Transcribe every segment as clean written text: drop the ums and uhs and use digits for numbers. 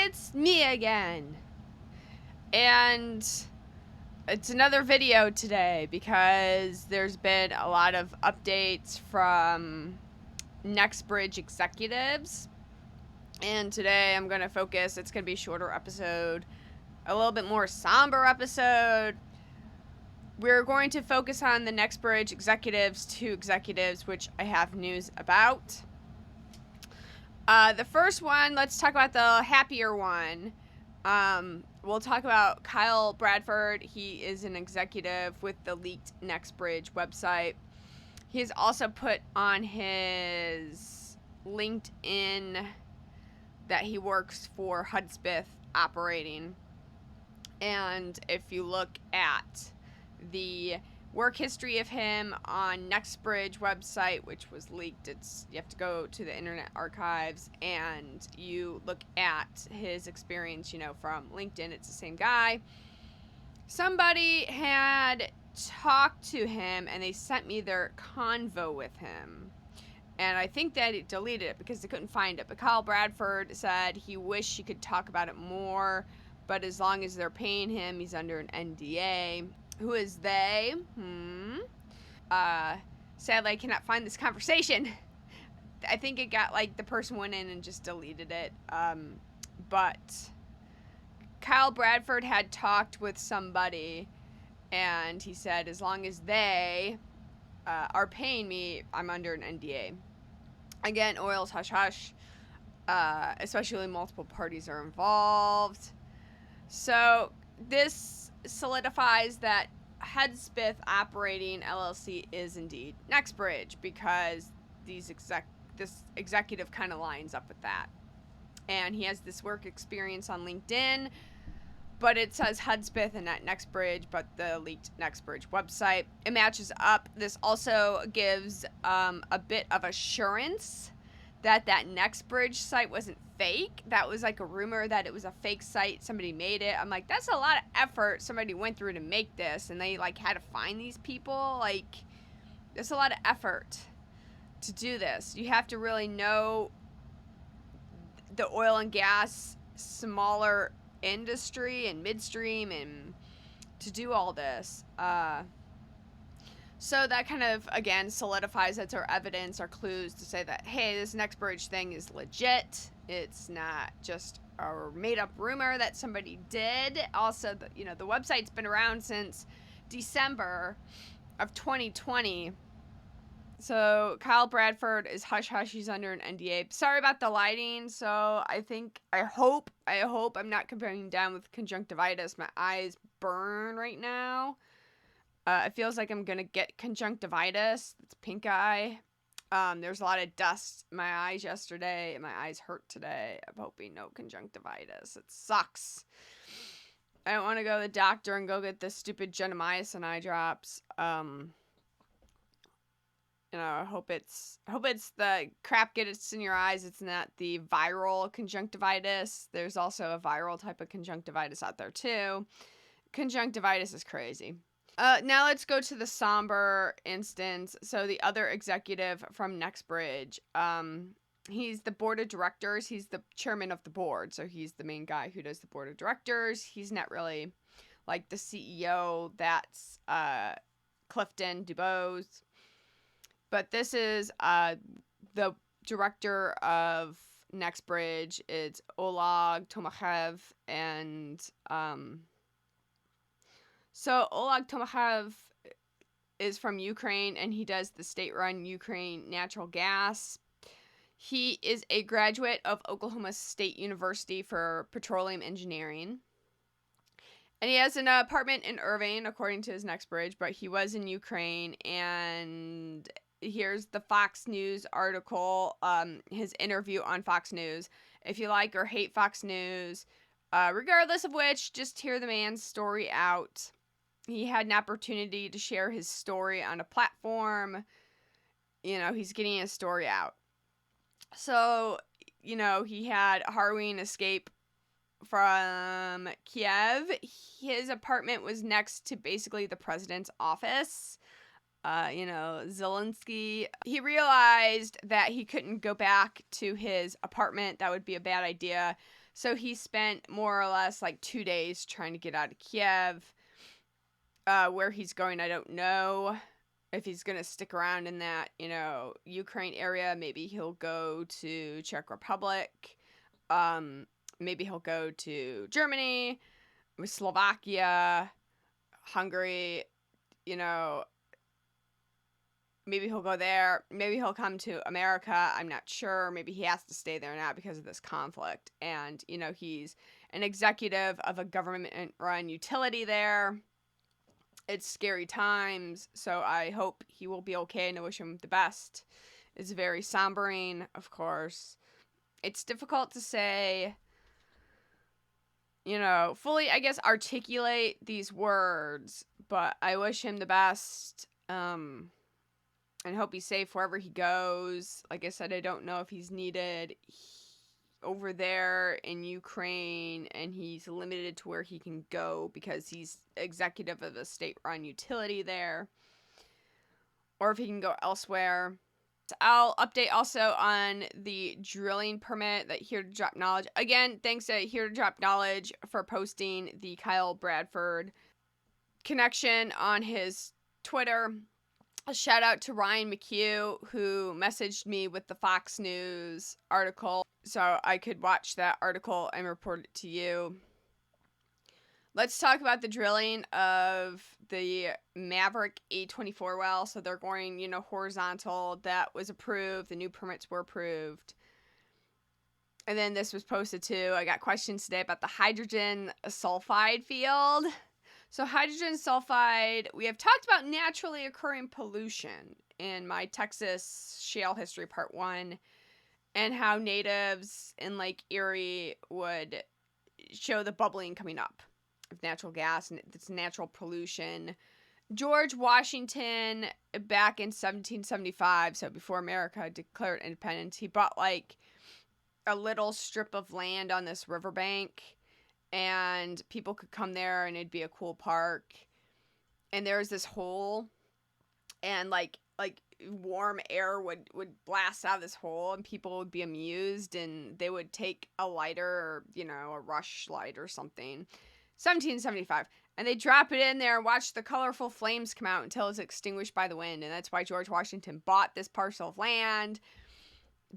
It's me again. And it's another video today because there's been a lot of updates from NextBridge executives. And today I'm going to focus, it's going to be a shorter episode, a little bit more somber episode. We're going to focus on the NextBridge executives, two executives, which I have news about. The first one, let's talk about the happier one. We'll talk about Kyle Bradford. He is an executive with the leaked NextBridge website. He's also put on his LinkedIn that he works for Hudspeth Operating. And if you look at the work history of him on NextBridge website, which was leaked, you have to go to the Internet Archives and you look at his experience, from LinkedIn. It's the same guy. Somebody had talked to him and they sent me their convo with him. And I think that it deleted it because they couldn't find it. But Kyle Bradford said he wished he could talk about it more, but as long as they're paying him, he's under an NDA. Who is they? Sadly, I cannot find this conversation. I think it got, the person went in and just deleted it. But Kyle Bradford had talked with somebody, and he said, as long as they are paying me, I'm under an NDA. Again, oil's hush-hush, especially when multiple parties are involved. So this solidifies that Hudspeth Operating LLC is indeed NextBridge because this executive kind of lines up with that. And he has this work experience on LinkedIn, but it says Hudspeth and not NextBridge, but the leaked NextBridge website. It matches up. This also gives a bit of assurance that NextBridge site wasn't fake. That was a rumor that it was a fake site. Somebody made it. I'm like, that's a lot of effort somebody went through to make this, and they had to find these people. There's a lot of effort to do this. You have to really know the oil and gas smaller industry and midstream and to do all this. So that kind of, again, solidifies that's our evidence, our clues to say that, hey, this NextBridge thing is legit. It's not just a made-up rumor that somebody did. Also, the website's been around since December of 2020. So Kyle Bradford is hush-hush. He's under an NDA. Sorry about the lighting. So I hope I'm not coming down with conjunctivitis. My eyes burn right now. It feels like I'm going to get conjunctivitis. It's pink eye. There's a lot of dust in my eyes yesterday, and my eyes hurt today. I'm hoping no conjunctivitis. It sucks. I don't want to go to the doctor and go get the stupid gentamicin eye drops. I hope it's the crap gets in your eyes. It's not the viral conjunctivitis. There's also a viral type of conjunctivitis out there too. Conjunctivitis is crazy. Now let's go to the somber instance. So the other executive from NextBridge, he's the board of directors. He's the chairman of the board. So he's the main guy who does the board of directors. He's not really like the CEO. That's Clifton Dubose. But this is the director of NextBridge. It's Oleg Tolmachev. And so Oleg Tolmachev is from Ukraine, and he does the state-run Ukraine natural gas. He is a graduate of Oklahoma State University for petroleum engineering. And he has an apartment in Irving, according to his NextBridge, but he was in Ukraine. And here's the Fox News article, his interview on Fox News. If you like or hate Fox News, regardless of which, just hear the man's story out. He had an opportunity to share his story on a platform. He's getting his story out. So, he had a harrowing escape from Kiev. His apartment was next to basically the president's office. Zelensky. He realized that he couldn't go back to his apartment. That would be a bad idea. So he spent more or less like 2 days trying to get out of Kiev. Where he's going, I don't know. If he's going to stick around in that, Ukraine area, maybe he'll go to Czech Republic. Maybe he'll go to Germany, Slovakia, Hungary, maybe he'll go there. Maybe he'll come to America. I'm not sure. Maybe he has to stay there now because of this conflict. And, he's an executive of a government-run utility there. It's scary times, so I hope he will be okay, and I wish him the best. It's very sombering, of course. It's difficult to say, fully, I guess, articulate these words, but I wish him the best, and hope he's safe wherever he goes. Like I said, I don't know if he's needed over there in Ukraine, and he's limited to where he can go because he's executive of a state-run utility there, or if he can go elsewhere. So I'll update also on the drilling permit that Here to Drop Knowledge. Again, thanks to Here to Drop Knowledge for posting the Kyle Bradford connection on his Twitter. A shout out to Ryan McHugh, who messaged me with the Fox News article so I could watch that article and report it to you. Let's talk about the drilling of the Maverick A24 well. So they're going, horizontal. That was approved. The new permits were approved. And then this was posted too. I got questions today about the hydrogen sulfide field. So hydrogen sulfide, we have talked about naturally occurring pollution in my Texas Shale History Part 1, and how natives in Lake Erie would show the bubbling coming up of natural gas, and it's natural pollution. George Washington, back in 1775, so before America declared independence, he bought like a little strip of land on this riverbank, and people could come there and it'd be a cool park. And there was this hole, and like warm air would blast out of this hole, and people would be amused, and they would take a lighter, or a rush light or something. 1775, and they drop it in there and watch the colorful flames come out until it's extinguished by the wind. And that's why George Washington bought this parcel of land,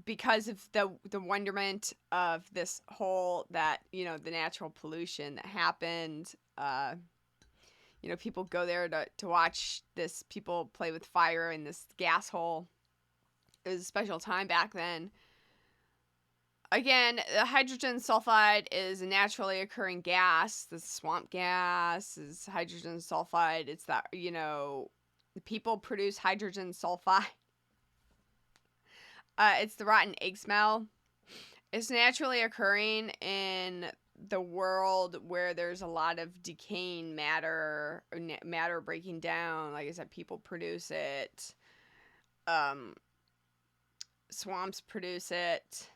because of the wonderment of this hole, that the natural pollution that happened. People go there to watch this, people play with fire in this gas hole. It was a special time back then. Again, the hydrogen sulfide is a naturally occurring gas. The swamp gas is hydrogen sulfide. It's that, people produce hydrogen sulfide. It's the rotten egg smell. It's naturally occurring in the world where there's a lot of decaying matter breaking down. Like I said, people produce it. Swamps produce it.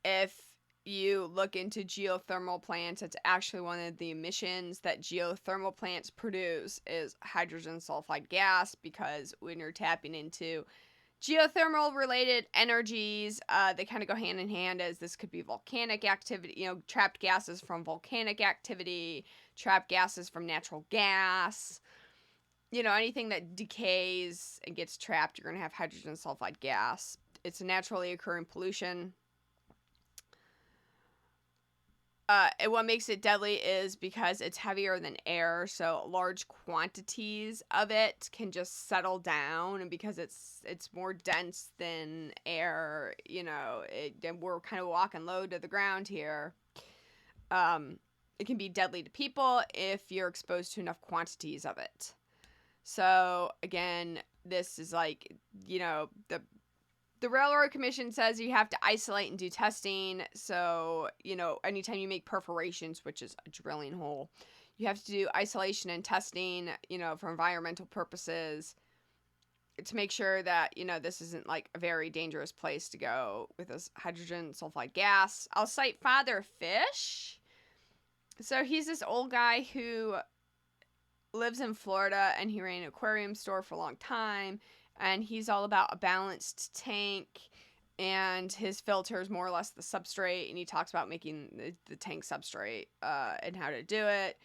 If you look into geothermal plants, it's actually one of the emissions that geothermal plants produce is hydrogen sulfide gas, because when you're tapping into geothermal related energies, they kind of go hand in hand, as this could be volcanic activity, trapped gases from volcanic activity, trapped gases from natural gas, anything that decays and gets trapped, you're going to have hydrogen sulfide gas. It's a naturally occurring pollution. And what makes it deadly is because it's heavier than air, so large quantities of it can just settle down, and because it's more dense than air, and we're kind of walking low to the ground here, it can be deadly to people if you're exposed to enough quantities of it. So again, this is like, the Railroad Commission says you have to isolate and do testing. So, anytime you make perforations, which is a drilling hole, you have to do isolation and testing, for environmental purposes, to make sure that, this isn't like a very dangerous place to go with this hydrogen sulfide gas. I'll cite Father Fish. So he's this old guy who lives in Florida, and he ran an aquarium store for a long time. And he's all about a balanced tank and his filter is more or less the substrate, and he talks about making the tank substrate and how to do it.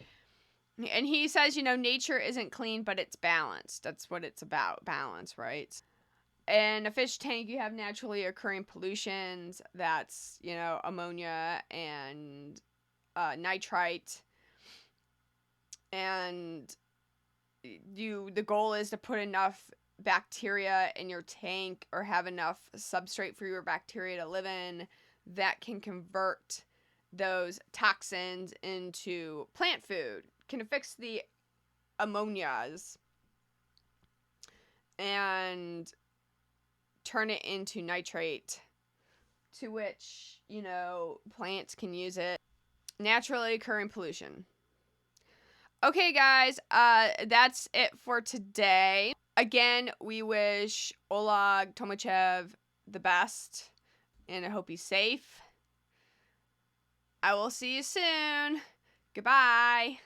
And he says, nature isn't clean, but it's balanced. That's what it's about, balance, right? In a fish tank, you have naturally occurring pollutions. That's, ammonia and nitrite. And the goal is to put enough bacteria in your tank or have enough substrate for your bacteria to live in that can convert those toxins into plant food, can fix the ammonias and turn it into nitrate, to which, plants can use it. Naturally occurring pollution. Okay, guys, that's it for today. Again, we wish Oleg Tolmachev the best, and I hope he's safe. I will see you soon. Goodbye.